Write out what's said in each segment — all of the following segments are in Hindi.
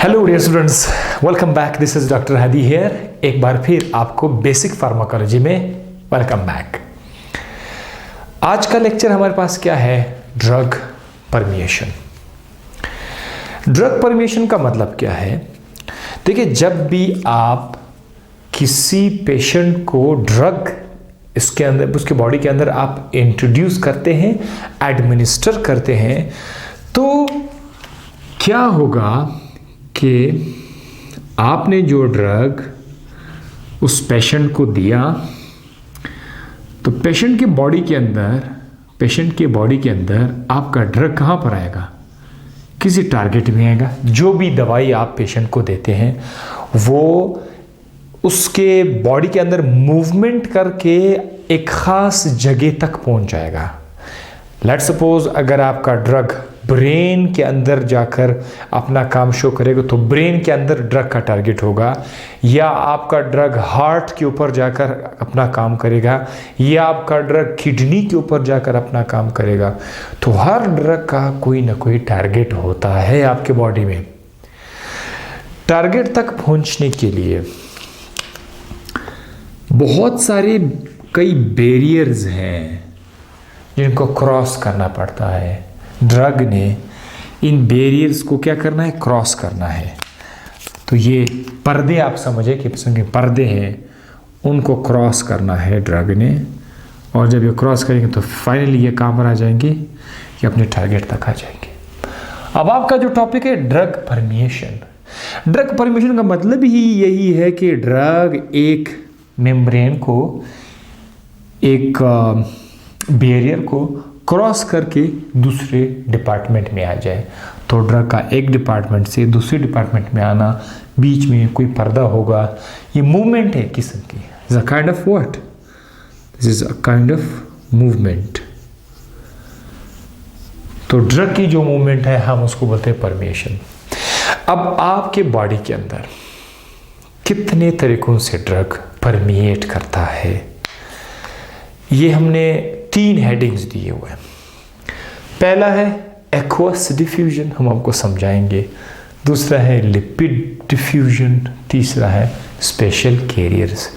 Hello dear students, welcome back. This is doctor Hadi here. एक बार फिर आपको बेसिक फार्माकोलॉजी में वेलकम बैक। आज का लेक्चर हमारे पास क्या है? Drug permeation. ड्रग परमिएशन का मतलब क्या है? देखिए, जब भी आप किसी पेशेंट को ड्रग इसके अंदर, उसके बॉडी के अंदर आप इंट्रोड्यूस करते हैं, एडमिनिस्टर करते हैं, तो क्या होगा कि आपने जो ड्रग उस पेशेंट को दिया, तो पेशेंट के बॉडी के अंदर आपका ड्रग कहाँ पर आएगा? किसी टारगेट में आएगा। जो भी दवाई आप पेशेंट को देते हैं वो उसके बॉडी के अंदर मूवमेंट करके एक खास जगह तक पहुंच जाएगा। लेट्स सपोज अगर आपका ड्रग ब्रेन के अंदर जाकर अपना काम शो करेगा तो ब्रेन के अंदर ड्रग का टारगेट होगा, या आपका ड्रग हार्ट के ऊपर जाकर अपना काम करेगा, या आपका ड्रग किडनी के ऊपर जाकर अपना काम करेगा। तो हर ड्रग का कोई ना कोई टारगेट होता है आपके बॉडी में। टारगेट तक पहुंचने के लिए बहुत सारे कई बैरियर्स हैं जिनको क्रॉस करना पड़ता है। ड्रग ने इन बैरियर्स को क्या करना है? क्रॉस करना है। तो ये पर्दे आप समझे कि पर्दे हैं, उनको क्रॉस करना है ड्रग ने। और जब ये क्रॉस करेंगे तो फाइनली ये कहाँ पर आ जाएंगे कि अपने टारगेट तक आ जाएंगे। अब आपका जो टॉपिक है ड्रग परमिएशन। ड्रग परमिएशन का मतलब ही यही है कि ड्रग एक मेम्ब्रेन को, एक बैरियर को क्रॉस करके दूसरे डिपार्टमेंट में आ जाए। तो ड्रग का एक डिपार्टमेंट से दूसरे डिपार्टमेंट में आना, बीच में कोई पर्दा होगा, ये मूवमेंट है किस्म की। Is a kind of what? This is a kind of movement. तो ड्रग की जो मूवमेंट है हम उसको बोलते हैं परमिएशन। अब आपके बॉडी के अंदर कितने तरीकों से ड्रग परमिएट करता है, ये हमने 3 हेडिंग्स दिए हुए हैं। पहला है एक्वस डिफ्यूजन, हम आपको समझाएंगे। दूसरा है लिपिड डिफ्यूजन। तीसरा है स्पेशल कैरियर्स।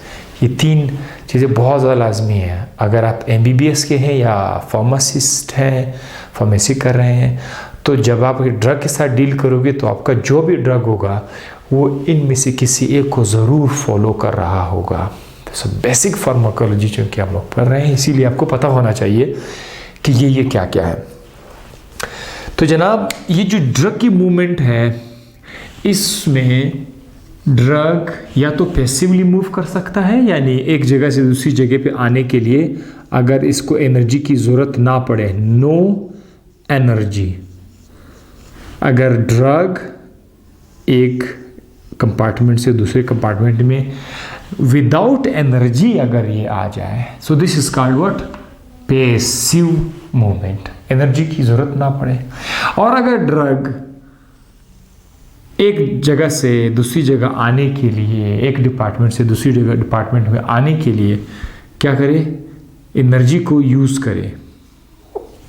ये 3 चीज़ें बहुत ज़्यादा लाजमी हैं। अगर आप MBBS के हैं या फार्मासिस्ट हैं, फार्मेसी कर रहे हैं, तो जब आप ड्रग के साथ डील करोगे तो आपका जो भी ड्रग होगा वो इनमें से किसी एक को ज़रूर फॉलो कर रहा होगा। तो बेसिक फार्माकोलॉजी जो कि हम लोग पढ़ रहे हैं, इसीलिए आपको पता होना चाहिए कि ये क्या क्या है। तो जनाब, ये जो ड्रग की मूवमेंट है, इसमें ड्रग या तो पैसिवली मूव कर सकता है, यानी एक जगह से दूसरी जगह पे आने के लिए अगर इसको एनर्जी की ज़रूरत ना पड़े, नो एनर्जी। अगर ड्रग एक कंपार्टमेंट से दूसरे कंपार्टमेंट में विदाउट एनर्जी अगर ये आ जाए, so this is called what? Passive movement. Energy की जरूरत ना पड़े। और अगर ड्रग एक जगह से दूसरी जगह आने के लिए, एक डिपार्टमेंट से दूसरी जगह डिपार्टमेंट में आने के लिए क्या करे? एनर्जी को यूज करे,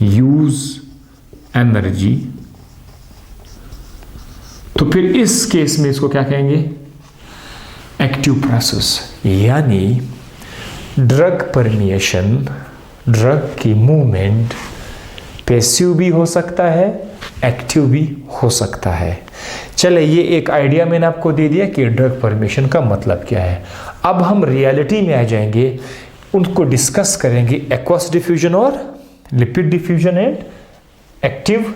यूज एनर्जी। तो फिर इस केस में इसको क्या कहेंगे? Active process. यानी ड्रग परमिएशन, ड्रग की मूवमेंट पैसिव भी हो सकता है, एक्टिव भी हो सकता है। चले, ये एक आइडिया मैंने आपको दे दिया कि ड्रग परमिएशन का मतलब क्या है। अब हम रियलिटी में आ जाएंगे, उनको डिस्कस करेंगे, एक्वस डिफ्यूजन और lipid diffusion and active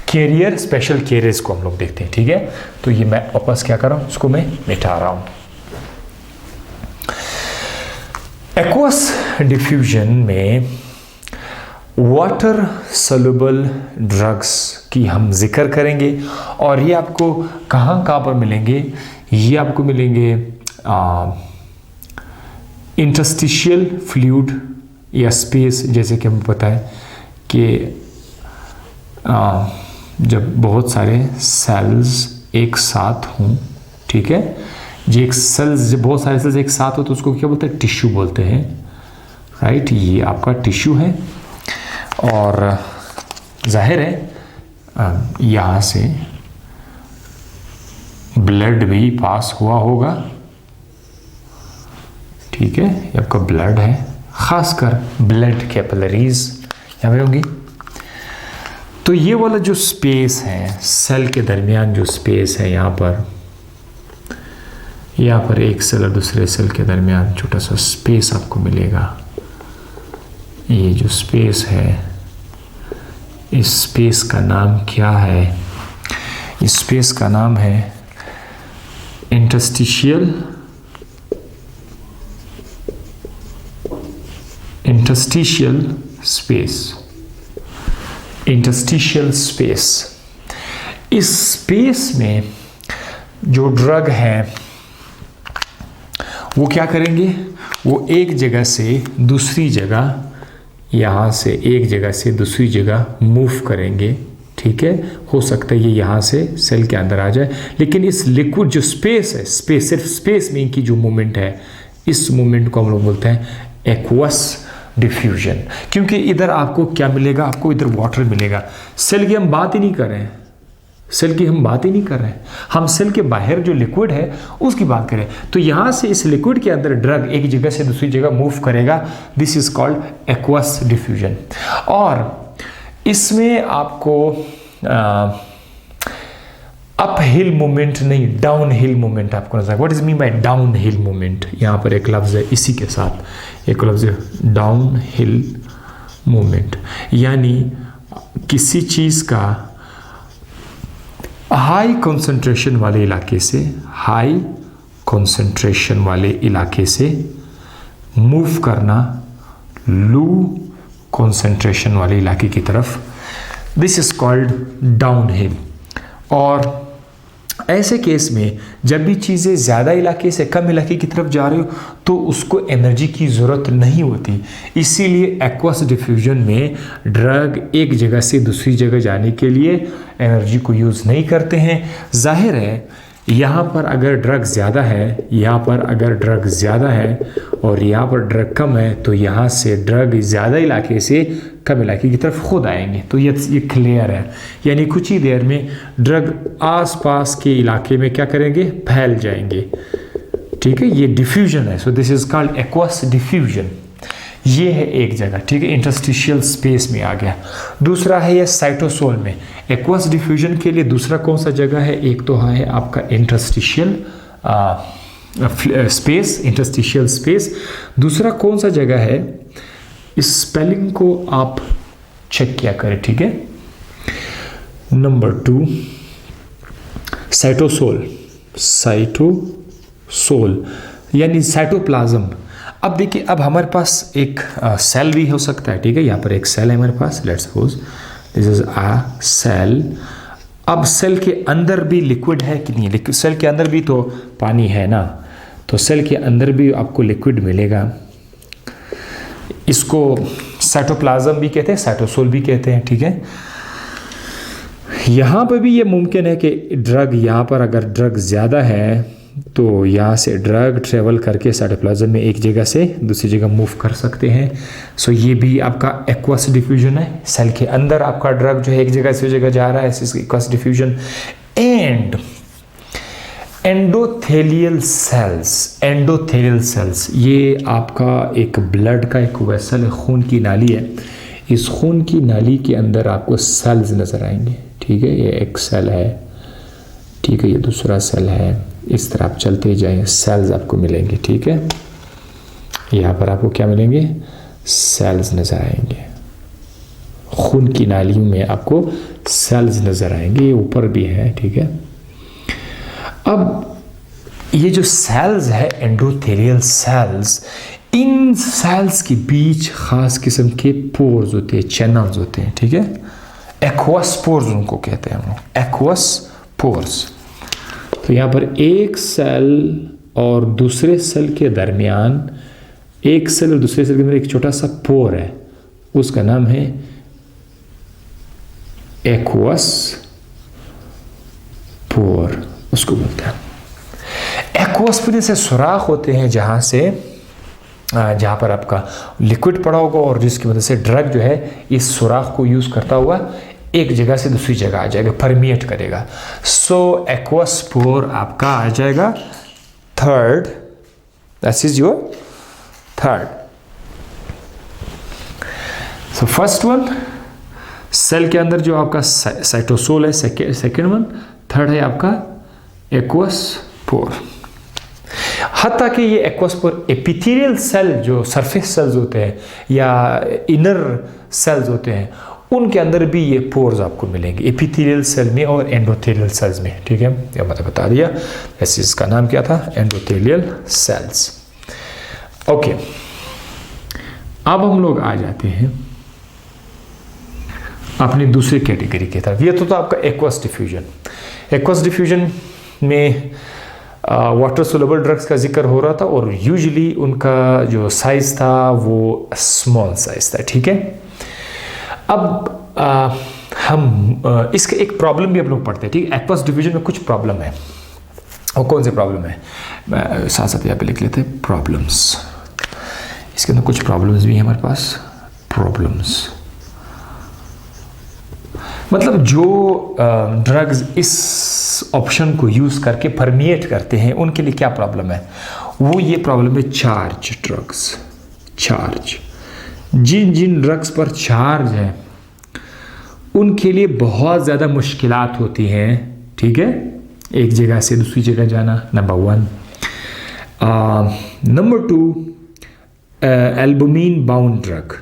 carrier, special carriers को हम लोग देखते हैं। ठीक है, तो ये मैं वापस क्या कर रहा हूं, उसको मैं मिटा रहा हूं। एक्वस डिफ्यूजन में वाटर सोल्यूबल ड्रग्स की हम जिक्र करेंगे, और ये आपको कहाँ पर मिलेंगे? ये आपको मिलेंगे इंटरस्टिशियल फ्लूइड या स्पेस। जैसे कि हमें पता है कि जब बहुत सारे सेल्स एक साथ हों, ठीक है, जो एक सेल्स, जब बहुत सारे सेल्स एक साथ हो तो उसको क्या बोलते हैं? टिश्यू बोलते हैं, राइट। ये आपका टिश्यू है, और जाहिर है यहाँ से ब्लड भी पास हुआ होगा, ठीक है, ये आपका ब्लड है, खासकर ब्लड कैपिलरीज यहाँ पे होंगी। तो ये वाला जो स्पेस है सेल के दरमियान, जो स्पेस है यहाँ पर एक सेल और दूसरे सेल के दरमियान छोटा सा स्पेस आपको मिलेगा। ये जो स्पेस है, इस स्पेस का नाम क्या है? इस स्पेस का नाम है इंटरस्टिशियल स्पेस। इंटरस्टिशियल स्पेस, इस स्पेस में जो ड्रग है वो क्या करेंगे? वो एक जगह से दूसरी जगह, यहाँ से एक जगह से दूसरी जगह मूव करेंगे, ठीक है। हो सकता है ये यहाँ से सेल के अंदर आ जाए, लेकिन इस लिक्विड जो स्पेस है, सिर्फ स्पेस में इनकी जो मूवमेंट है, इस मूवमेंट को हम लोग बोलते हैं एक्वस डिफ्यूजन। क्योंकि इधर आपको क्या मिलेगा? आपको इधर वाटर मिलेगा। सेल की हम बात ही नहीं कर रहे हैं, हम सेल के बाहर जो लिक्विड है उसकी बात करें। तो यहाँ से इस लिक्विड के अंदर ड्रग एक जगह से दूसरी जगह मूव करेगा, this is called aqueous diffusion. और इसमें आपको अप हिल मूवमेंट नहीं, डाउन हिल मूवमेंट आपको नजर। What is mean by down hill movement? यहाँ पर एक लफ्ज है, इसी के साथ एक लफ्ज है डाउन हिल मूवमेंट, यानी किसी चीज का हाई कंसंट्रेशन वाले इलाके से मूव करना लो कंसंट्रेशन वाले इलाके की तरफ, this is called down hill. और ऐसे केस में जब भी चीज़ें ज़्यादा इलाके से कम इलाके की तरफ जा रही हो तो उसको एनर्जी की ज़रूरत नहीं होती। इसीलिए एक्वस डिफ्यूजन में ड्रग एक जगह से दूसरी जगह जाने के लिए एनर्जी को यूज़ नहीं करते हैं। जाहिर है यहाँ पर अगर ड्रग ज़्यादा है, यहाँ पर अगर ड्रग ज़्यादा है और यहाँ पर ड्रग कम है, तो यहाँ से ड्रग ज़्यादा इलाके से कम इलाके की तरफ खुद आएंगे। तो ये क्लियर है, यानी कुछ ही देर में ड्रग आसपास के इलाके में क्या करेंगे? फैल जाएंगे, ठीक है। ये डिफ्यूजन है, so this is called aqueous diffusion. ये है एक जगह, ठीक है, इंटरस्टिशियल स्पेस में आ गया। दूसरा है ये साइटोसोल में। एक्वस डिफ्यूजन के लिए दूसरा कौन सा जगह है? एक तो है आपका इंटरस्टिशियल स्पेस, दूसरा कौन सा जगह है? इस स्पेलिंग को आप चेक किया करें, ठीक है। नंबर 2 साइटोसोल यानी साइटोप्लाज्म। अब देखिए, अब हमारे पास एक सेल भी हो सकता है, ठीक है। यहाँ पर एक सेल है हमारे पास, let's suppose this is a cell. अब सेल के अंदर भी लिक्विड है कि नहीं? सेल के अंदर भी तो पानी है ना, तो सेल के अंदर भी आपको लिक्विड मिलेगा। इसको साइटोप्लाज्म भी कहते हैं, साइटोसोल भी कहते हैं, ठीक है। यहाँ पर भी ये मुमकिन है कि ड्रग, यहाँ पर अगर ड्रग ज़्यादा है तो यहाँ से ड्रग ट्रेवल करके साइटोप्लाज्म में एक जगह से दूसरी जगह मूव कर सकते हैं। सो ये भी आपका एक्वस डिफ्यूजन है। सेल के अंदर आपका ड्रग जो है एक जगह से जगह जा रहा है, aqueous diffusion. And endothelial cells, ये आपका एक ब्लड का एक वेसल है, खून की नाली है। इस खून की नाली के अंदर आपको सेल्स नजर आएंगे, ठीक है। ये एक सेल है, ठीक है, ये दूसरा सेल है। इस तरह आप चलते जाएंगे, सेल्स आपको मिलेंगे, ठीक है। यहाँ पर आपको क्या मिलेंगे? सेल्स नजर आएंगे। खून की नालियों में आपको सेल्स नजर आएंगे, ये ऊपर भी है, ठीक है। अब ये जो सेल्स है, एंडोथेलियल सेल्स, इन सेल्स के बीच खास किस्म के पोर्स होते हैं, चैनल्स होते हैं, ठीक है। एक्वस पोर्स उनको कहते हैं हम लोग, एक्वस पोर्स। तो यहाँ पर एक सेल और दूसरे सेल के दरमियान, एक सेल और दूसरे सेल के अंदर एक छोटा सा पोर है, उसका नाम है एक्वस पोर, उसको बोलते हैं। एक्वस पोर से सुराख होते हैं जहाँ पर आपका लिक्विड पड़ा होगा और जिसकी वजह से ड्रग जो है इस सुराख को यूज़ करता हुआ एक जगह से दूसरी जगह आ जाएगा, परमिएट करेगा। सो एक्वस पोर आपका आ जाएगा third, that is your third. So first one cell के अंदर जो आपका साइटोसोल है, सेकेंड वन, थर्ड है आपका एक्वस पोर। हत्ता कि ये एक्वस पोर एपिथेलियल सेल जो सरफेस सेल्स होते हैं या इनर सेल्स होते हैं उनके अंदर भी ये पोर्स आपको मिलेंगे, एपिथेलियल सेल में और एंडोथेलियल सेल्स में। ठीक है, ये मैंने बता दिया। ऐसे इसका नाम क्या था, एंडोथेलियल सेल्स। ओके, अब हम लोग आ जाते हैं अपनी दूसरी कैटेगरी की तरफ। ये तो आपका एक्वस डिफ्यूजन। एक्वस डिफ्यूजन में वाटर सोलेबल ड्रग्स का जिक्र हो रहा था और यूजुअली उनका जो साइज था वो स्मॉल साइज था। ठीक है, अब हम इसके एक प्रॉब्लम भी हम लोग पढ़ते हैं। ठीक है, एक्वस डिफ्यूजन में कुछ प्रॉब्लम है। और कौन से प्रॉब्लम है, साथ साथ यहाँ पे लिख लेते हैं प्रॉब्लम्स। इसके अंदर कुछ प्रॉब्लम्स भी हैं हमारे पास। प्रॉब्लम्स मतलब जो ड्रग्स इस ऑप्शन को यूज़ करके परमिएट करते हैं उनके लिए क्या प्रॉब्लम है, वो ये प्रॉब्लम है चार्ज ड्रग्स। चार्ज, जिन जिन ड्रग्स पर चार्ज है उनके लिए बहुत ज़्यादा मुश्किलात होती हैं। ठीक है, एक जगह से दूसरी जगह जाना, number one. Number two, albumin bound drug,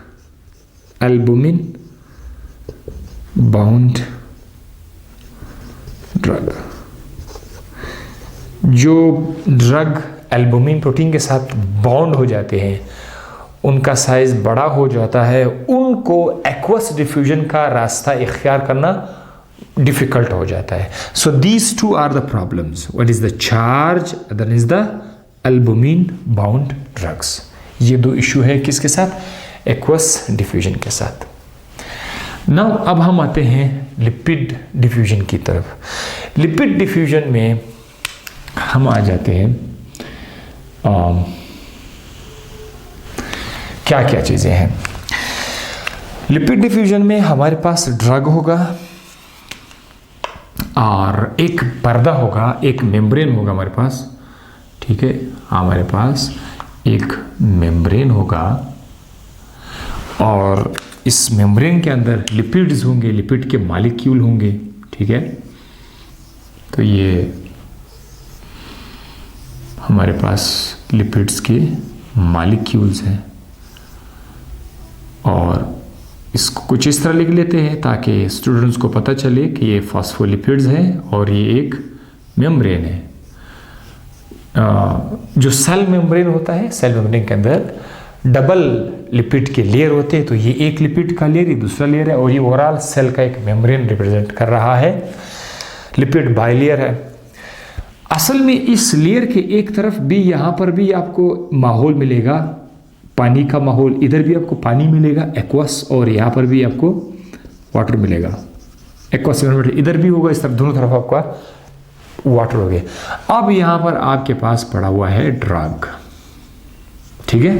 albumin bound drug. जो ड्रग एल्बुमिन प्रोटीन के साथ बॉन्ड हो जाते हैं उनका साइज बड़ा हो जाता है, उनको एक्वस डिफ्यूजन का रास्ता इख्तियार करना डिफिकल्ट हो जाता है। So these two are the problems. What is the charge, other is the albumin bound drugs. ये दो इशू है किसके साथ, एक्वस डिफ्यूजन के साथ। नाउ अब हम आते हैं लिपिड डिफ्यूजन की तरफ। लिपिड डिफ्यूजन में हम आ जाते हैं क्या क्या चीज़ें हैं। लिपिड डिफ्यूजन में हमारे पास ड्रग होगा और एक पर्दा होगा, एक मेम्ब्रेन होगा हमारे पास। ठीक है, हमारे पास एक मेम्ब्रेन होगा और इस मेम्ब्रेन के अंदर लिपिड्स होंगे, लिपिड के मॉलिक्यूल होंगे। ठीक है, तो ये हमारे पास लिपिड्स के मॉलिक्यूल्स हैं और इसको कुछ इस तरह लिख लेते हैं ताकि स्टूडेंट्स को पता चले कि ये फॉस्फोलिपिड्स हैं और ये एक मेम्ब्रेन है। जो सेल मेम्ब्रेन होता है, सेल मेम्ब्रेन के अंदर डबल लिपिड के लेयर होते हैं, तो ये एक लिपिड का लेयर, ये दूसरा लेयर है और ये ओवरऑल सेल का एक मेम्ब्रेन रिप्रेजेंट कर रहा है। लिपिड बाइलेयर है। असल में इस लेयर के एक तरफ भी, यहाँ पर भी आपको माहौल मिलेगा, पानी का माहौल, इधर भी आपको पानी मिलेगा एक्वस और यहाँ पर भी आपको वाटर मिलेगा। एक्वस इधर भी होगा, इस तरफ दोनों तरफ आपका वाटर हो गया। अब यहाँ पर आपके पास पड़ा हुआ है ड्रग। ठीक है,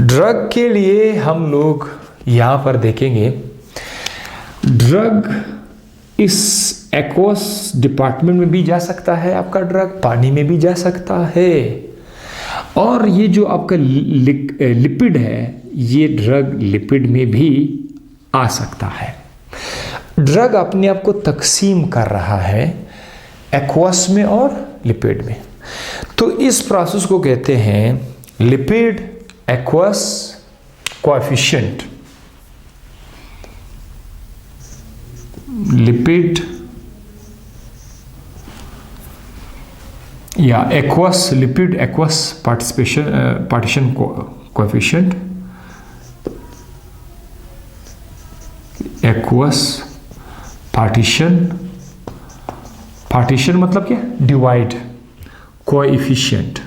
ड्रग के लिए हम लोग यहाँ पर देखेंगे, ड्रग इस एक्वस डिपार्टमेंट में भी जा सकता है, आपका ड्रग पानी में भी जा सकता है और ये जो आपका लिपिड है ये ड्रग लिपिड में भी आ सकता है। ड्रग अपने आप को तकसीम कर रहा है एक्वस में और लिपिड में, तो इस प्रोसेस को कहते हैं लिपिड एक्वस कोएफिशिएंट। लिपिड या aqueous, lipid aqueous partition coefficient, aqueous partition, partition मतलब क्या, डिवाइड, कोएफिशिएंट।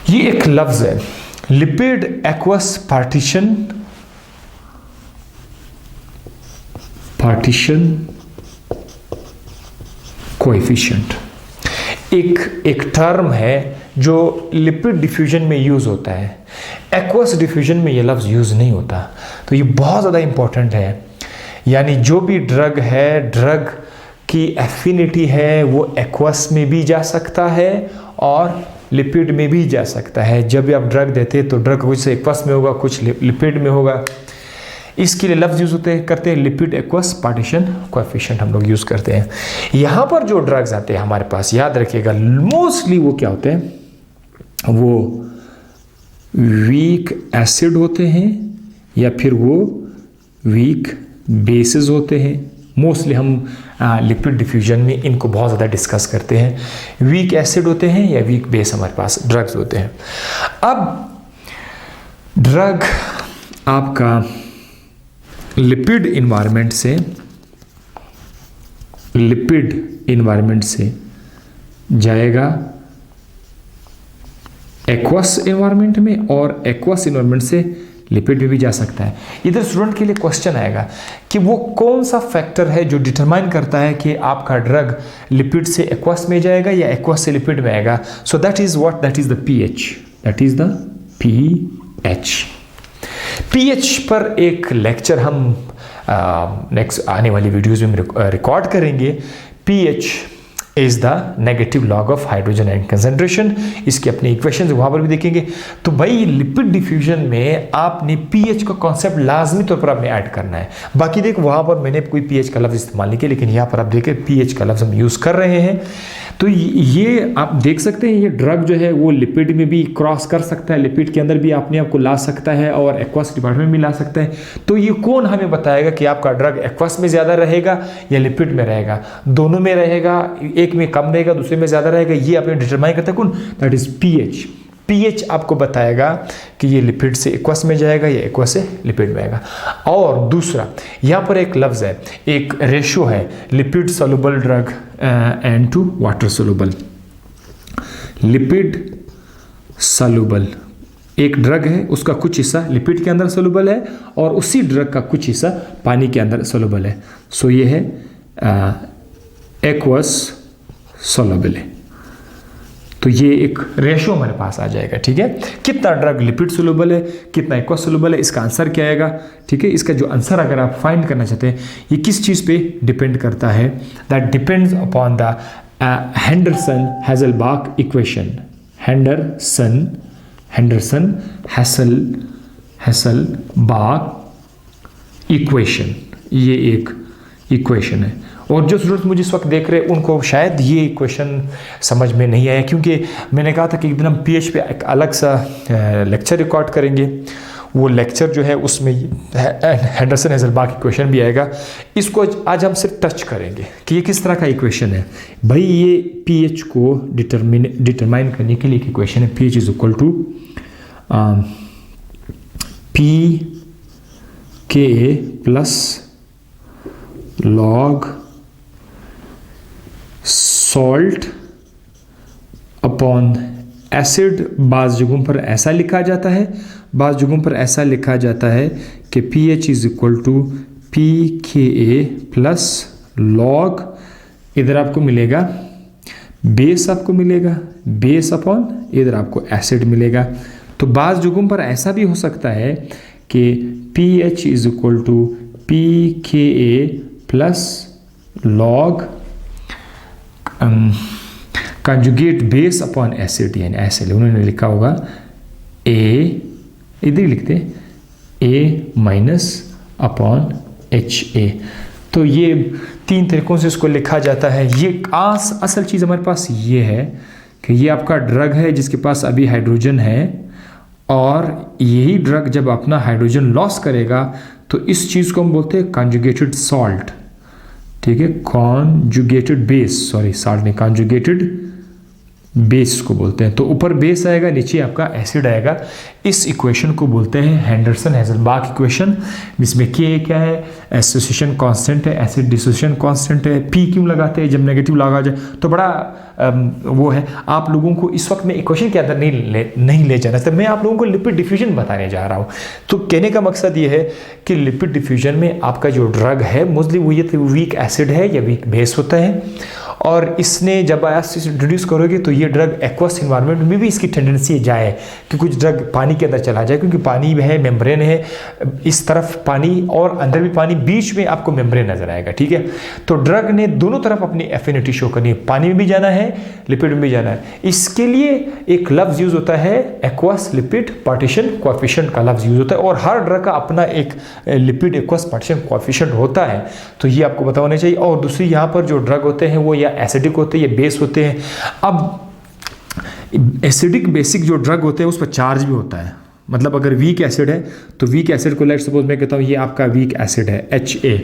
ये एक लफ्ज है, lipid aqueous partition, partition coefficient एक टर्म है जो लिपिड डिफ्यूजन में यूज होता है। एक्वस डिफ्यूजन में ये लफ्ज़ यूज़ नहीं होता। तो ये बहुत ज़्यादा इम्पॉर्टेंट है, यानी जो भी ड्रग है, ड्रग की एफिनिटी है वो एक्वस में भी जा सकता है और लिपिड में भी जा सकता है। जब भी आप ड्रग देते हैं तो ड्रग कुछ एक्वस में होगा, कुछ लिपिड में होगा। इसके लिए लफ्ज़ यूज़ करते हैं लिपिड एक्वस पार्टीशन कोएफिशिएंट हम लोग यूज़ करते हैं। यहाँ पर जो ड्रग्स आते हैं हमारे पास, याद रखिएगा मोस्टली वो क्या होते हैं, वो वीक एसिड होते हैं या फिर वो वीक बेसिस होते हैं। मोस्टली हम लिपिड डिफ्यूजन में इनको बहुत ज़्यादा डिस्कस करते हैं। वीक एसिड होते हैं या वीक बेस हमारे पास ड्रग्स होते हैं। अब ड्रग आपका लिपिड इन्वायरमेंट से जाएगा एक्वस इन्वायरमेंट में और एक्वस इन्वायरमेंट से लिपिड में भी जा सकता है। इधर स्टूडेंट के लिए क्वेश्चन आएगा कि वो कौन सा फैक्टर है जो डिटरमाइन करता है कि आपका ड्रग लिपिड से एक्वस में जाएगा या एक्वस से लिपिड में आएगा। So that is what, that is the pH, that is the pH पर एक लेक्चर हम नेक्स्ट आने वाली वीडियोज में रिकॉर्ड करेंगे। PH is the negative log of hydrogen ion concentration. इसकी अपनी इक्वेशन वहां पर भी देखेंगे। तो भाई लिपिड डिफ्यूजन में आपने पीएच का कॉन्सेप्ट लाजमी तौर पर आपने ऐड करना है। बाकी देखो वहां पर मैंने कोई पीएच का लफ्ज इस्तेमाल नहीं किया, लेकिन यहाँ पर आप देखें पीएच का लफ्ज हम यूज कर रहे हैं। तो ये आप देख सकते हैं, ये ड्रग जो है वो लिपिड में भी क्रॉस कर सकता है, लिपिड के अंदर भी अपने आप को ला सकता है और एक्वस डिपार्टमेंट में भी ला सकता है। तो ये कौन हमें बताएगा कि आपका ड्रग एक्वस में ज़्यादा रहेगा या लिपिड में रहेगा? दोनों में रहेगा, एक में कम रहेगा, दूसरे में ज़्यादा रहेगा। ये आपने डिटरमाइन करता है कौन? That is pH. पीएच आपको बताएगा कि ये लिपिड से एक्वस में जाएगा या एक्वस से लिपिड में आएगा। और दूसरा यहाँ पर एक लफ्ज़ है, एक रेशो है, lipid soluble drug and to water soluble. Lipid soluble एक ड्रग है, उसका कुछ हिस्सा लिपिड के अंदर सोलुबल है और उसी ड्रग का कुछ हिस्सा पानी के अंदर सोलुबल है। सो ये है एक्वस सोलुबल है। तो ये एक रेशो हमारे पास आ जाएगा, ठीक है। कितना ड्रग लिपिड सोलुबल है, कितना एक्वस सोलुबल है, इसका आंसर क्या आएगा, ठीक है। इसका जो आंसर अगर आप फाइंड करना चाहते हैं, ये किस चीज़ पे डिपेंड करता है? That depends upon the Henderson Hasselbalch equation. Henderson Hasselbalch equation, ये एक इक्वेशन है। और जो स्टूडेंट्स मुझे इस वक्त देख रहे हैं उनको शायद ये क्वेश्चन समझ में नहीं आया, क्योंकि मैंने कहा था कि एक दिन हम पीएच पे एक अलग सा लेक्चर रिकॉर्ड करेंगे। वो लेक्चर जो है उसमें हेंडरसन हैज़लबाख इक्वेशन भी आएगा। इसको आज हम सिर्फ टच करेंगे कि ये किस तरह का इक्वेशन है। भाई ये पीएच को डिटरमाइन करने के लिए एक इक्वेशन है, pH is equal to p K plus log salt upon acid. बाज़ जगहों पर ऐसा लिखा जाता है, बाज़ जगहों पर ऐसा लिखा जाता है कि pH is equal to pKa plus log, इधर आपको मिलेगा बेस, आपको मिलेगा बेस अपॉन इधर आपको एसिड मिलेगा। तो बाज़ जगहों पर ऐसा भी हो सकता है कि pH is equal to pKa plus log conjugate base upon acid, यानी एसिड उन्होंने लिखा होगा A, इधर ही लिखते A माइनस अपॉन HA। तो ये तीन तरीक़ों से इसको लिखा जाता है। ये असल चीज़ हमारे पास ये है कि ये आपका ड्रग है जिसके पास अभी हाइड्रोजन है, और यही ड्रग जब अपना हाइड्रोजन लॉस करेगा तो इस चीज़ को हम बोलते हैं कॉन्जुगेटेड सॉल्ट, ठीक है, कॉन्जुगेटेड बेस, सॉरी सॉल्ट नहीं, कॉन्जुगेटेड बेस को बोलते हैं। तो ऊपर बेस आएगा, नीचे आपका एसिड आएगा। इस इक्वेशन को बोलते हैं हेंडरसन हैज़लबाख इक्वेशन, जिसमें के क्या है, एसोसिएशन कांस्टेंट है, एसिड डिसोसिएशन कांस्टेंट है। पी क्यों लगाते हैं? जब नेगेटिव लगा जाए तो बड़ा वो है। आप लोगों को इस वक्त मैं इक्वेशन के अंदर नहीं ले जाना, तो मैं आप लोगों को लिपिड डिफ्यूजन बताने जा रहा हूँ। तो कहने का मकसद ये है कि लिपिड डिफ्यूजन में आपका जो ड्रग है मोस्टली वो ये वीक एसिड है या वीक बेस होता है, और इसने जब आप इंट्रोड्यूस करोगे तो ये ड्रग एक्वस इन्वायरमेंट में भी इसकी टेंडेंसी जाए कि कुछ ड्रग पानी के अंदर चला जाए, क्योंकि पानी है, मेम्ब्रेन है, इस तरफ पानी और अंदर भी पानी, बीच में आपको मेम्ब्रेन नजर आएगा, ठीक है। तो ड्रग ने दोनों तरफ अपनी एफिनिटी शो करनी है, पानी में भी जाना है, लिपिड में भी जाना है। इसके लिए एक लफ्ज यूज होता है एक्वस लिपिड पार्टीशन कोएफिशिएंट का लफ्ज यूज होता है, और हर ड्रग का अपना एक लिपिड एक्वस पार्टीशन कोएफिशिएंट होता है, तो ये आपको पता होना चाहिए। और दूसरी यहाँ पर जो ड्रग होते हैं वो या एसिडिक होते हैं या बेस होते हैं। अब एसिडिक बेसिक जो ड्रग होते हैं उस पर चार्ज भी होता है, मतलब अगर वीक एसिड है तो वीक एसिड को लेट सपोज मैं कहता हूँ ये आपका वीक एसिड है HA,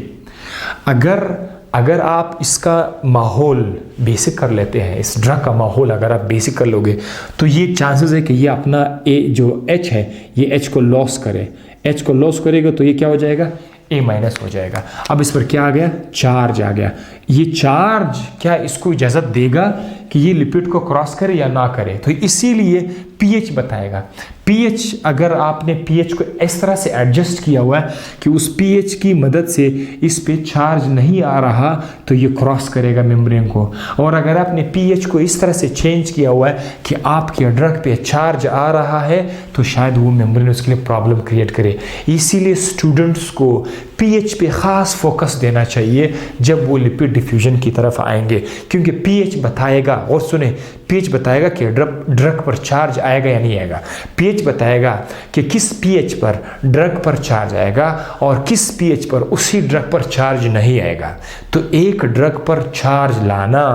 अगर आप इसका माहौल बेसिक कर लेते हैं, इस ड्रग का माहौल अगर आप बेसिक कर लोगे तो ये चांसेस है कि ये अपना A जो H है ये H को लॉस करे, H को लॉस करेगा तो ये क्या हो जाएगा, A माइनस हो जाएगा। अब इस पर क्या आ गया, चार्ज आ गया। ये चार्ज क्या इसको इजाज़त देगा कि ये लिपिड को क्रॉस करे या ना करे, तो इसीलिए pH बताएगा। pH अगर आपने pH को इस तरह से एडजस्ट किया हुआ है कि उस pH की मदद से इस पे चार्ज नहीं आ रहा तो ये क्रॉस करेगा मेम्ब्रेन को, और अगर आपने pH को इस तरह से चेंज किया हुआ है कि आपके ड्रग पे चार्ज आ रहा है तो शायद वो मेम्ब्रेन उसके लिए प्रॉब्लम क्रिएट करे। इसीलिए स्टूडेंट्स को pH पे ख़ास फोकस देना चाहिए जब वो लिपिड डिफ्यूजन की तरफ आएंगे, क्योंकि pH बताएगा, और सुने pH बताएगा कि ड्रग पर चार्ज आएगा या नहीं आएगा, pH बताएगा कि किस pH पर ड्रग पर चार्ज आएगा और किस pH पर उसी ड्रग पर चार्ज नहीं आएगा। तो एक ड्रग पर चार्ज लाना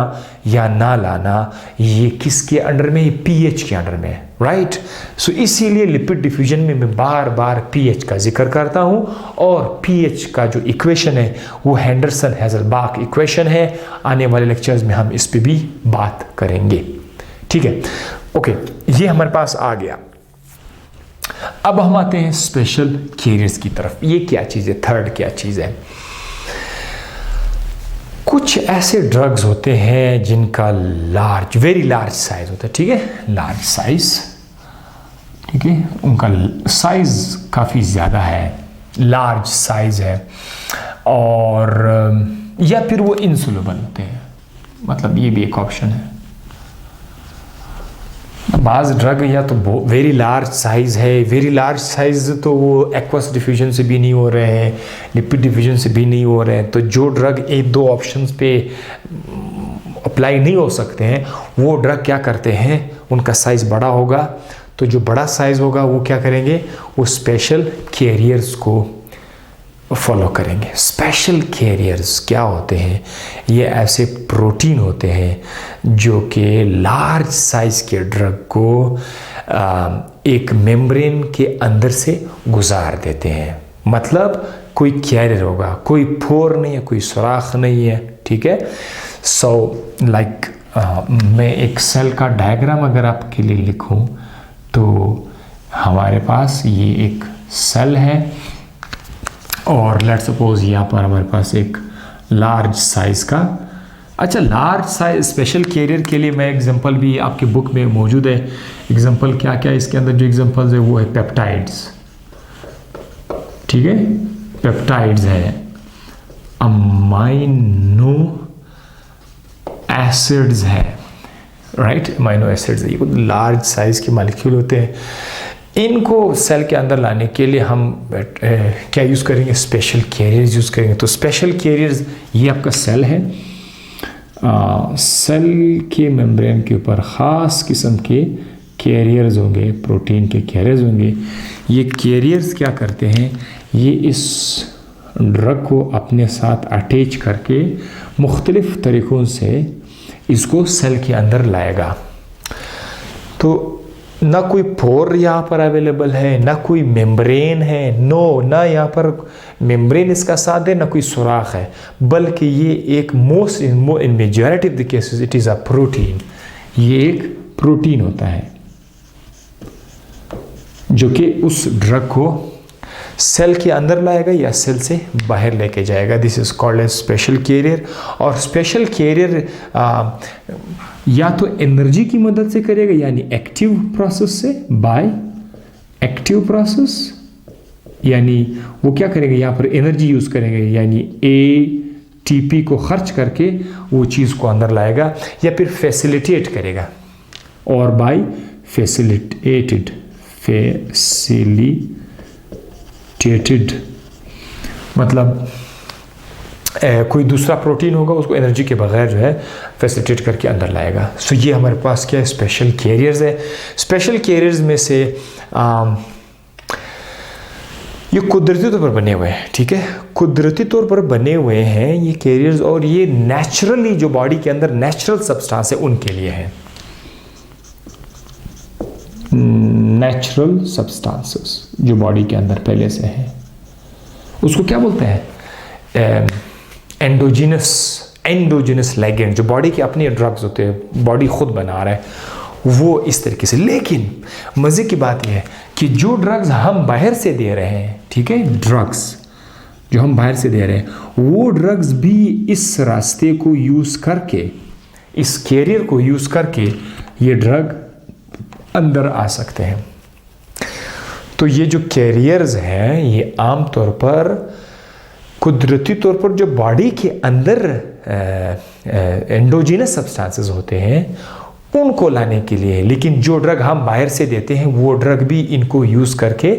या ना लाना ये किसके अंडर में, ये pH के अंडर में, राइट। सो इसीलिए लिपिड डिफ्यूजन में मैं बार बार pH का जिक्र करता हूँ, और pH का जो इक्वेशन है वो हेंडरसन हेज़लबाच इक्वेशन है। आने वाले लेक्चर्स में हम इस पे भी बात करेंगे, ठीक है। ओके, ये हमारे पास आ गया। अब हम आते हैं स्पेशल कैरियर्स की तरफ। ये क्या चीज़ है, थर्ड क्या चीज़ है। कुछ ऐसे ड्रग्स होते हैं जिनका लार्ज, वेरी लार्ज साइज होता है, ठीक है, लार्ज साइज, ठीक है, उनका साइज काफ़ी ज़्यादा है, लार्ज साइज है, और या फिर वो इनसोल्युबल होते हैं, मतलब ये भी एक ऑप्शन है। बाज़ ड्रग या तो वेरी लार्ज साइज़ है, वेरी लार्ज साइज़ तो वो एक्वस डिफ्यूजन से भी नहीं हो रहे हैं, लिपिड डिफ्यूजन से भी नहीं हो रहे हैं, तो जो ड्रग एक दो ऑप्शंस पे अप्लाई नहीं हो सकते हैं वो ड्रग क्या करते हैं, उनका साइज़ बड़ा होगा, तो जो बड़ा साइज़ होगा वो क्या करेंगे, वो स्पेशल कैरियर्स को फॉलो करेंगे। स्पेशल कैरियर्स क्या होते हैं, ये ऐसे प्रोटीन होते हैं जो कि लार्ज साइज़ के ड्रग को एक मेम्ब्रेन के अंदर से गुजार देते हैं। मतलब कोई कैरियर होगा, कोई पोर नहीं है, कोई सुराख नहीं है, ठीक है। सो लाइक मैं एक सेल का डायग्राम अगर आपके लिए लिखूं तो हमारे पास ये एक सेल है, और लेट सपोज यहाँ पर हमारे पास एक लार्ज साइज़ का, अच्छा लार्ज साइज स्पेशल कैरियर के लिए मैं एग्जांपल भी आपके बुक में मौजूद है। एग्जांपल क्या क्या इसके अंदर जो एग्जांपल्स है वो है पेप्टाइड्स, ठीक है, पेप्टाइड्स है, अमाइनो एसिड्स है, राइट, अमाइनो एसिड्स, ये लार्ज साइज के मॉलिक्यूल होते हैं। इनको सेल के अंदर लाने के लिए हम क्या यूज़ करेंगे, स्पेशल कैरियर्स यूज़ करेंगे। तो स्पेशल कैरियर्स, ये आपका सेल है, सेल के मेम्ब्रेन के ऊपर ख़ास किस्म के कैरियर्स होंगे, प्रोटीन के कैरियर्स होंगे। ये कैरियर्स क्या करते हैं, ये इस ड्रग को अपने साथ अटैच करके मुख्तलिफ़ तरीक़ों से इसको सेल के अंदर लाएगा। तो ना कोई पोर यहाँ पर अवेलेबल है, ना कोई मेम्ब्रेन है, ना यहाँ पर मेम्ब्रेन इसका साथ है, ना कोई सुराख है, बल्कि ये एक most in majority of the cases it is a protein. ये एक प्रोटीन होता है जो कि उस ड्रग को सेल के अंदर लाएगा या सेल से बाहर लेके जाएगा। This is called as special carrier. और स्पेशल कैरियर या तो एनर्जी की मदद से करेगा, यानी एक्टिव प्रोसेस से, बाय एक्टिव प्रोसेस, यानी वो क्या करेंगे, यहाँ पर एनर्जी यूज़ करेंगे, यानी टीपी को खर्च करके वो चीज़ को अंदर लाएगा या फिर फैसिलिटेट करेगा। और बाय फैसिलिटेटेड मतलब कोई दूसरा प्रोटीन होगा उसको एनर्जी के बगैर जो है फैसिलिटेट करके अंदर लाएगा। सो ये हमारे पास क्या है, स्पेशल कैरियर्स है। स्पेशल कैरियर्स में से ये कुदरती तौर पर बने हुए हैं, ठीक है, कुदरती तौर पर बने हुए हैं ये कैरियर्स, और ये नेचुरली जो बॉडी के अंदर नेचुरल सब्सटेंस है उनके लिए है। नेचुरल सब्सटेंसेस जो बॉडी के अंदर पहले से है उसको क्या बोलते हैं, एंडोजिनस लिगेंड, जो बॉडी के अपने ड्रग्स होते हैं, बॉडी खुद बना रहा है वो इस तरीके से। लेकिन मज़े की बात यह है कि जो ड्रग्स हम बाहर से दे रहे हैं, ठीक है, ड्रग्स जो हम बाहर से दे रहे हैं वो ड्रग्स भी इस रास्ते को यूज़ करके, इस कैरियर को यूज़ करके ये ड्रग अंदर आ सकते हैं। तो ये जो कैरियर्स हैं ये आम तौर पर कुदरती तौर पर जो बॉडी के अंदर एंडोजिनस सब्सटेंसेस होते हैं उनको लाने के लिए, लेकिन जो ड्रग हम बाहर से देते हैं वो ड्रग भी इनको यूज़ करके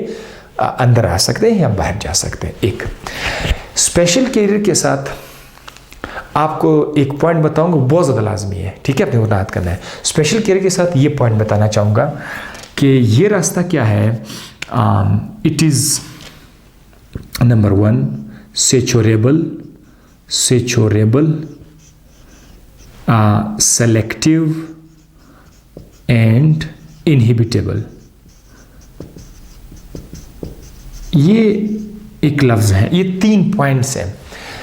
अंदर आ सकते हैं या बाहर जा सकते हैं। एक स्पेशल कैरियर के साथ आपको एक पॉइंट बताऊंगा, बहुत ज़्यादा लाजमी है, ठीक है, अपने को याद करना है। स्पेशल कैरियर के साथ ये पॉइंट बताना चाहूँगा कि ये रास्ता क्या है, it is number 1 saturable, selective and inhibitable. ये एक लफ्ज़ है, ये 3 पॉइंट्स हैं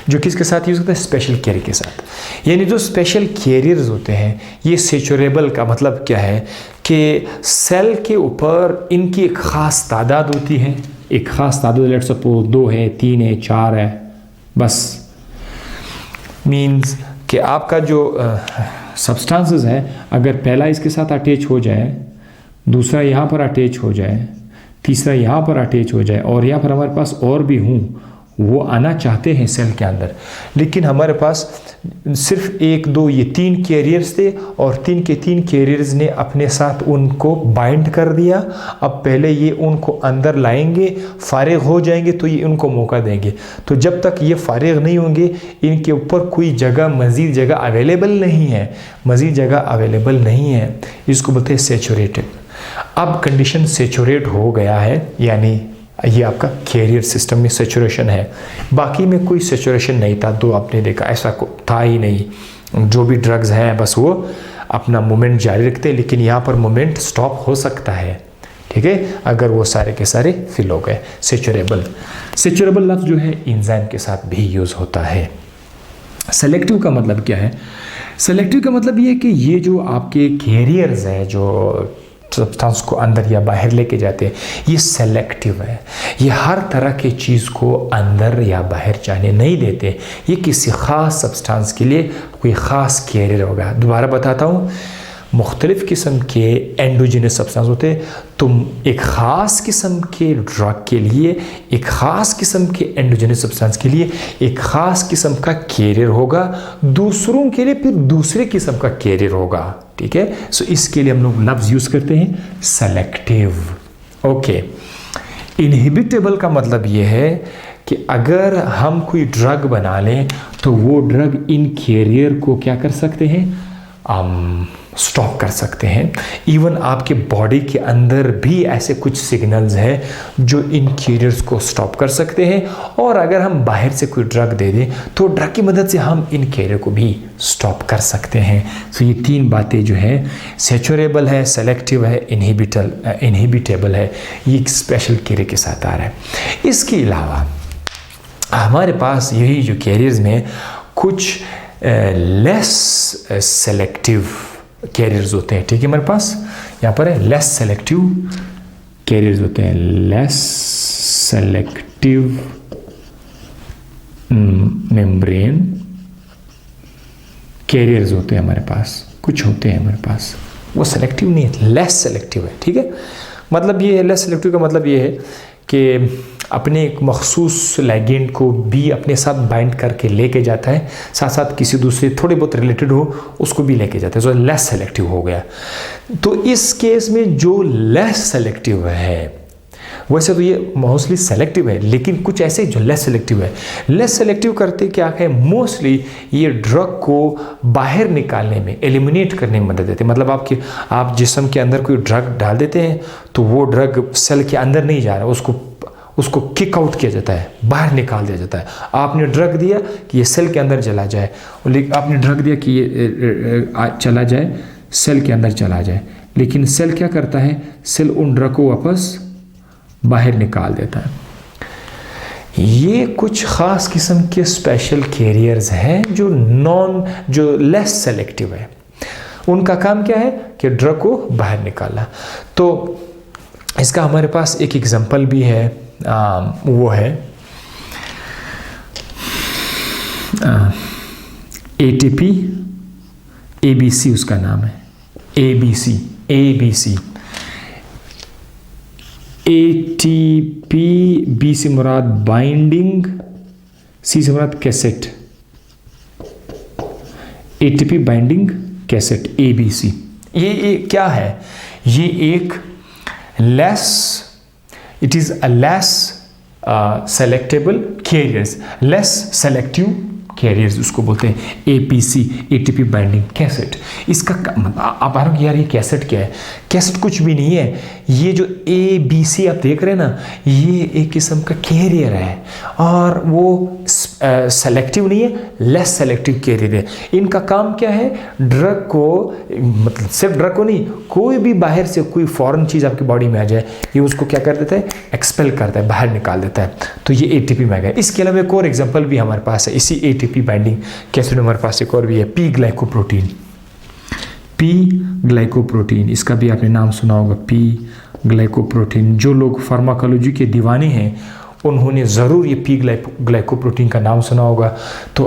जो किसके साथ यूज़ होता है, स्पेशल कैरियर के साथ। यानी जो स्पेशल कैरियर्स होते हैं ये सेचुरेबल का मतलब क्या है कि सेल के ऊपर इनकी एक ख़ास तादाद होती है, एक ख़ास तादाद, लेट्स सपोज 2 है, 3 है, 4 है, बस मीन्स कि आपका जो सब्सटेंसेस है अगर पहला इसके साथ अटैच हो जाए, दूसरा यहाँ पर अटैच हो जाए, तीसरा यहाँ पर अटैच हो जाए और यहाँ पर हमारे पास और भी हूँ, वो आना चाहते हैं सेल के अंदर, लेकिन हमारे पास सिर्फ 1 2 ये 3 कैरियर्स थे और 3 के 3 कैरियर्स ने अपने साथ उनको बाइंड कर दिया। अब पहले ये उनको अंदर लाएंगे, फारिग हो जाएंगे तो ये उनको मौका देंगे। तो जब तक ये फारिग नहीं होंगे इनके ऊपर कोई जगह, मज़ीद जगह अवेलेबल नहीं है, मज़ीद जगह अवेलेबल नहीं है, इसको बोलते हैं सेचुरेटेड। अब कंडीशन सेचुरेट हो गया है, यानी ये आपका कैरियर सिस्टम में सेचुरेशन है, बाकी में कोई सेचुरेशन नहीं था। तो आपने देखा ऐसा था ही नहीं, जो भी ड्रग्स हैं बस वो अपना मूवमेंट जारी रखते हैं, लेकिन यहाँ पर मूवमेंट स्टॉप हो सकता है, ठीक है, अगर वो सारे के सारे फिल हो गए। सेचुरेबल लफ्ज़ जो है एंजाइम के साथ भी यूज़ होता है। सेलेक्टिव का मतलब क्या है, सेलेक्टिव का मतलब ये है कि ये जो आपके कैरियर्स हैं जो सब्सटेंस को अंदर या बाहर लेके जाते हैं ये सेलेक्टिव है, ये हर तरह की चीज़ को अंदर या बाहर जाने नहीं देते, ये किसी ख़ास सब्सटेंस के लिए कोई ख़ास कैरियर होगा। दोबारा बताता हूँ, मुख्तलिफ़ किस्म के एंडोजिनस सब्सटेंस होते हैं, तो एक ख़ास किस्म के ड्रग के लिए, एक ख़ास किस्म के एंडोजिनस सब्सटेंस के लिए एक ख़ास किस्म का कैरियर होगा, दूसरों के लिए फिर दूसरे किस्म का कैरियर होगा, ठीक है। सो इसके लिए हम लोग लफ्ज़ यूज़ करते हैं सेलेक्टिव। ओके, इनहिबिटेबल का मतलब ये है कि अगर हम कोई ड्रग बना लें तो वो ड्रग इन कैरियर को क्या कर सकते हैं, स्टॉप कर सकते हैं। इवन आपके बॉडी के अंदर भी ऐसे कुछ सिग्नल्स हैं जो इन कैरियर्स को स्टॉप कर सकते हैं, और अगर हम बाहर से कोई ड्रग दे दें तो ड्रग की मदद से हम इन कैरियर को भी स्टॉप कर सकते हैं। तो ये 3 बातें जो है, सेचुरेबल है, सेलेक्टिव है, इनहिबिटेबल है, ये एक स्पेशल कैरियर के साथ आ रहा है। इसके अलावा हमारे पास यही जो कैरियर्स में कुछ लेस सेलेक्टिव कैरियर्स होते हैं, ठीक है, हमारे पास यहाँ पर है लेस सेलेक्टिव कैरियर्स होते हैं, लेस सेलेक्टिव मेम्ब्रेन कैरियर्स होते हैं हमारे पास, कुछ होते हैं हमारे पास, वो सेलेक्टिव नहीं है, लेस सेलेक्टिव है, ठीक है। मतलब ये है लेस सेलेक्टिव का मतलब ये है कि अपने एक मखसूस लिगेंड को भी अपने साथ बाइंड करके लेके जाता है, साथ साथ किसी दूसरे थोड़े बहुत रिलेटेड हो उसको भी लेके जाता है, जो लेस सेलेक्टिव हो गया। तो इस केस में जो लेस सेलेक्टिव है, वैसे तो ये मोस्टली सेलेक्टिव है, लेकिन कुछ ऐसे जो लेस सेलेक्टिव है, लेस सेलेक्टिव करते क्या है, मोस्टली ये ड्रग को बाहर निकालने में, एलिमिनेट करने में मदद देते हैं। मतलब आप जिस्म के अंदर कोई ड्रग डाल देते हैं तो वो ड्रग सेल के अंदर नहीं जा रहा, उसको किक आउट किया जाता है, बाहर निकाल दिया जाता है। आपने ड्रग दिया कि ये सेल के अंदर चला जाए, आपने ड्रग दिया कि ये चला जाए, सेल के अंदर चला जाए, लेकिन सेल क्या करता है, सेल उन ड्रग को वापस बाहर निकाल देता है। ये कुछ ख़ास किस्म के स्पेशल कैरियर्स हैं जो लेस सेलेक्टिव है। उनका काम क्या है कि ड्रग को बाहर निकालना। तो इसका हमारे पास एक एग्जांपल भी है, वो है ATP ABC, उसका नाम है ABC। ATP, B से मुराद बाइंडिंग, C से मुराद cassette, ATP binding cassette ABC। ये क्या है, ये एक it is a less selectable carriers, less selective carriers उसको बोलते हैं APC, ATP बाइंडिंग कैसेट। इसका आप आरोगे यार ये कैसेट क्या है, कैसेट कुछ भी नहीं है। ये जो ABC आप देख रहे हैं ना, ये एक किस्म का कैरियर है और वो सेलेक्टिव नहीं है, लेस सेलेक्टिव कैरियर है। इनका काम क्या है, ड्रग को, मतलब सिर्फ ड्रग को नहीं, कोई भी बाहर से कोई फॉरेन चीज़ आपकी बॉडी में आ जाए, ये उसको क्या कर देता है, एक्सपेल करता है, बाहर निकाल देता है। तो ये ATP में आ गया। इसके अलावा एक और एग्जाम्पल भी हमारे पास है इसी ATP बाइंडिंग कैसेट। हमारे पास एक और भी है P ग्लाइकोप्रोटीन, इसका भी आपने नाम सुना होगा, P ग्लाइकोप्रोटीन। जो लोग फार्माकोलॉजी के दीवाने हैं उन्होंने ज़रूर ये P ग्लाइकोप्रोटीन का नाम सुना होगा। तो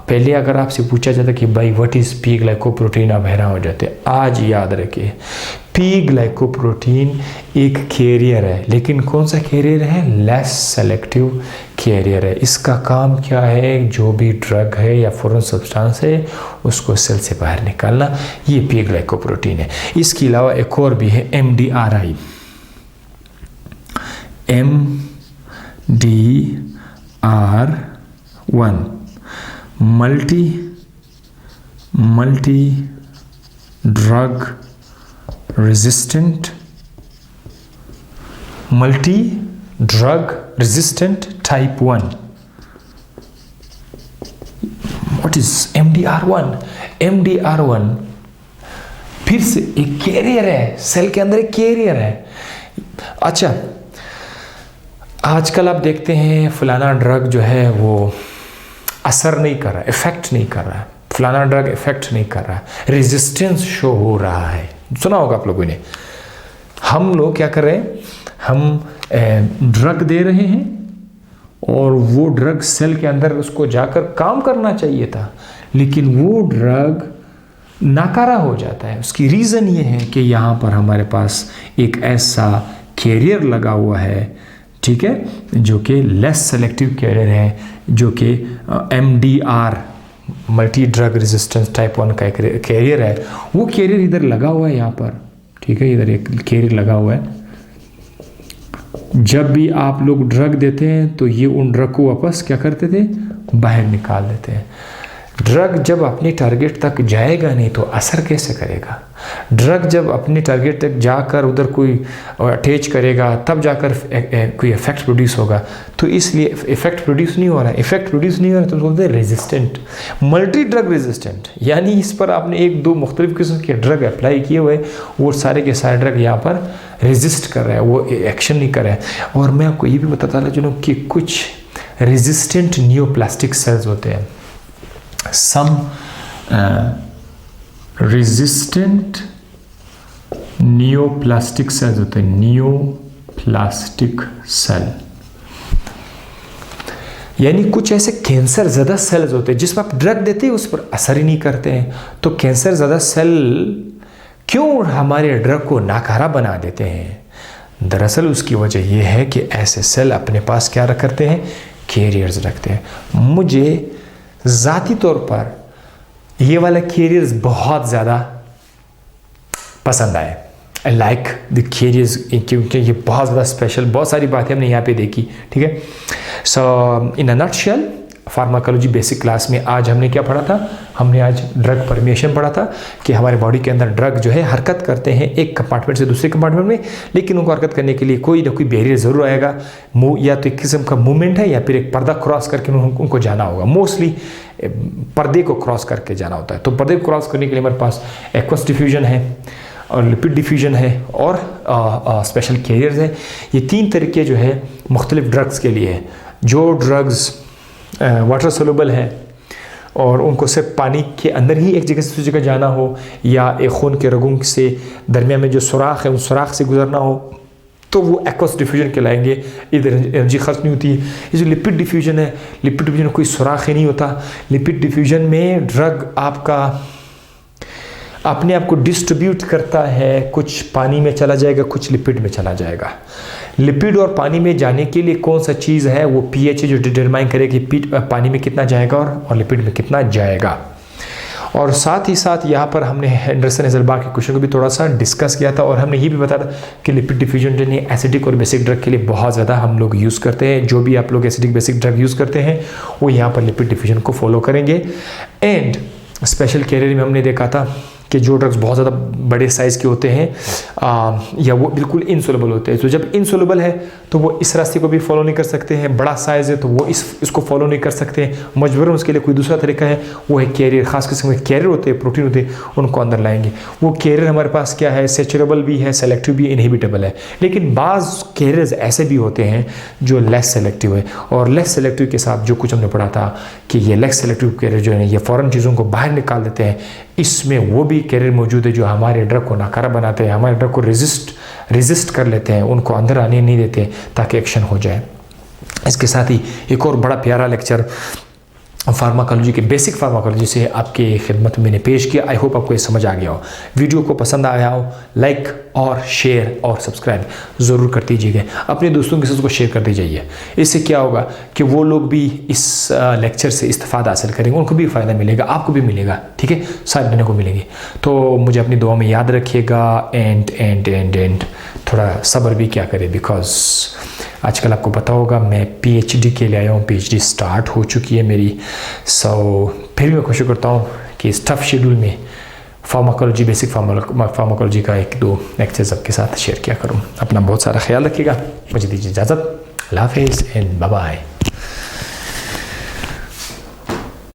पहले अगर आपसे पूछा जाता कि भाई व्हाट इज़ P ग्लाइकोप्रोटीन, आप हैरान हो जाते। आज याद रखिए, P ग्लाइकोप्रोटीन एक कैरियर है, लेकिन कौन सा कैरियर है, लेस सेलेक्टिव कैरियर है। इसका काम क्या है, जो भी ड्रग है या फॉरेन सब्सटेंस है उसको सेल से बाहर निकालना, ये P ग्लाइकोप्रोटीन है। इसके अलावा एक और भी है MDRI, MDR1, multi drug resistant type 1। What is MDR1 फिर से एक कैरियर है, सेल के अंदर एक कैरियर है। अच्छा, आजकल आप देखते हैं फलाना ड्रग जो है वो असर नहीं कर रहा है, इफेक्ट नहीं कर रहा है, फलाना ड्रग इफेक्ट नहीं कर रहा है, रेजिस्टेंस शो हो रहा है। सुना होगा आप लोगों ने। हम लोग क्या कर रहे हैं, हम ड्रग दे रहे हैं और वो ड्रग सेल के अंदर उसको जाकर काम करना चाहिए था, लेकिन वो ड्रग नाकारा हो जाता है। उसकी रीज़न ये है कि यहाँ पर हमारे पास एक ऐसा कैरियर लगा हुआ है, ठीक है, जो कि लेस सेलेक्टिव कैरियर है, जो कि MDR multi drug resistance type 1 का कैरियर है। वो कैरियर इधर लगा हुआ है यहाँ पर, ठीक है, इधर एक कैरियर लगा हुआ है। जब भी आप लोग ड्रग देते हैं तो ये उन ड्रग को वापस क्या करते थे, बाहर निकाल देते हैं। ड्रग जब अपने टारगेट तक जाएगा नहीं तो असर कैसे करेगा। ड्रग जब अपने टारगेट तक जाकर उधर कोई अटैच करेगा तब जाकर कोई इफेक्ट प्रोड्यूस होगा। तो इसलिए इफेक्ट प्रोड्यूस नहीं हो रहा है, इफेक्ट प्रोड्यूस नहीं हो रहा है तो बोलते हैं रेजिस्टेंट, मल्टी ड्रग रेजिस्टेंट। यानी इस पर आपने एक दो मुख्तलिफ किस्म के ड्रग अप्लाई किए हुए, वो सारे के सारे ड्रग यहाँ पर रेजिस्ट कर रहा है, वो एक्शन नहीं कर रहा है। और मैं आपको ये भी बताता चलूँ कि कुछ रेजिस्टेंट नियोप्लास्टिक सेल्स होते हैं, some resistant neoplastic cells होते हैं, नियोप्लास्टिक सेल। यानी कुछ ऐसे कैंसर ज़्यादा सेल्स होते हैं जिसमें आप ड्रग देते हैं उस पर असर ही नहीं करते हैं। तो कैंसर ज़्यादा सेल क्यों हमारे ड्रग को नाकारा बना देते हैं, दरअसल उसकी वजह यह है कि ऐसे सेल अपने पास क्या करते हैं, कैरियर्स रखते हैं। मुझे ज़ाती तौर पर ये वाला कैरियर्स बहुत ज़्यादा पसंद आए। आई लाइक द कैरियर्स क्योंकि ये बहुत ज़्यादा स्पेशल, बहुत सारी बातें हमने यहाँ पे देखी, ठीक है। So in a nutshell pharmacology basic class में आज हमने क्या पढ़ा था, हमने आज ड्रग परमिएशन पढ़ा था कि हमारे बॉडी के अंदर ड्रग जो है हरकत करते हैं एक कंपार्टमेंट से दूसरे कंपार्टमेंट में, लेकिन उनको हरकत करने के लिए कोई ना कोई बैरियर ज़रूर आएगा। या तो एक किस्म का मूवमेंट है या फिर एक पर्दा क्रॉस करके उनको जाना होगा। मोस्टली पर्दे को क्रॉस करके जाना होता है। तो पर्दे को क्रॉस करने के लिए हमारे पास एक्वस डिफ्यूजन है और लिपिड डिफ्यूजन है और स्पेशल कैरियर्स है। ये 3 तरीके जो है मुख्तलिफ ड्रग्स के लिए है। जो ड्रग्स वाटर सोलुबल है और उनको सिर्फ पानी के अंदर ही एक जगह से दूसरी जगह जाना हो, या एक खून के रगों से दरमियान में जो सुराख है उन सुराख से गुजरना हो, तो वो एक्वस डिफ्यूजन कहलाएंगे। इधर एनर्जी खर्च नहीं होती है। ये जो लिपिड डिफ्यूजन है, लिपिड डिफ्यूजन कोई सुराख ही नहीं होता। लिपिड डिफ्यूजन में ड्रग आपका अपने आप को डिस्ट्रीब्यूट करता है, कुछ पानी में चला जाएगा, कुछ लिपिड में चला जाएगा। लिपिड और पानी में जाने के लिए कौन सा चीज़ है, वो पीएच जो डिटरमाइन करेगी पानी में कितना जाएगा और लिपिड में कितना जाएगा। और साथ ही साथ यहाँ पर हमने एंडरसन हेज़लबाग के क्वेश्चन को भी थोड़ा सा डिस्कस किया था और हमने ये भी बताया था कि लिपिड डिफ्यूजन जो है एसिडिक और बेसिक ड्रग के लिए बहुत ज़्यादा हम लोग यूज़ करते हैं। जो भी आप लोग एसिडिक बेसिक ड्रग यूज़ करते हैं वो यहाँ पर लिपिड डिफ्यूजन को फॉलो करेंगे। एंड स्पेशल कैरियर में हमने देखा था कि जो ड्रग्स बहुत ज़्यादा बड़े साइज़ के होते हैं या वो बिल्कुल इनसोलेबल होते हैं, तो जब इनसोलेबल है तो वो इस रास्ते को भी फॉलो नहीं कर सकते हैं। बड़ा साइज़ है तो वो इसको फॉलो नहीं कर सकते हैं। मजबूरन उसके लिए कोई दूसरा तरीका है, वो है कैरियर। खास किस्म के कैरियर होते हैं, प्रोटीन होते हैं, उनको अंदर लाएंगे। वो कैरियर हमारे पास क्या है, सेचुरेबल भी है, सेलेक्टिव भी, इनहिबिटेबल है। लेकिन बाज़ कैरियर्स ऐसे भी होते हैं जो लेस सेलेक्टिव है। और लेस सेलेक्टिव के साथ जो कुछ हमने पढ़ा था कि ये लेस सेलेक्टिव कैरियर जो है ये फ़ौरन चीज़ों को बाहर निकाल देते हैं। इसमें वो भी कैरियर मौजूद है जो हमारे ड्रग को नाकारा बनाते हैं, हमारे ड्रग को रेजिस्ट कर लेते हैं, उनको अंदर आने नहीं देते ताकि एक्शन हो जाए। इसके साथ ही एक और बड़ा प्यारा लेक्चर फार्माकोलॉजी के बेसिक फार्माकोलॉजी से आपके खिदमत में मैंने पेश किया। आई होप आपको ये समझ आ गया हो, वीडियो को पसंद आया हो। लाइक और शेयर और सब्सक्राइब ज़रूर कर दीजिएगा, अपने दोस्तों के साथ उसको शेयर कर दीजिए। इससे क्या होगा कि वो लोग भी इस लेक्चर से इस्तेफादा हासिल करेंगे, उनको भी फ़ायदा मिलेगा, आपको भी मिलेगा, ठीक है, सारे बने को मिलेंगे। तो मुझे अपनी दुआ में याद रखिएगा। एंड थोड़ा सब्र भी क्या करें, बिकॉज आजकल आपको पता होगा मैं पीएचडी के लिए आया हूँ, पीएचडी स्टार्ट हो चुकी है मेरी। फिर भी मैं कोशिश करता हूँ कि इस टफ शेड्यूल में फार्माकोलॉजी बेसिक फार्माकोलॉजी का 1-2 लेक्चर्स आपके साथ शेयर किया करूँ। अपना बहुत सारा ख्याल रखिएगा। मुझे दीजिए इजाज़त। अल्लाह हाफ़िज़ एंड बाय बाय।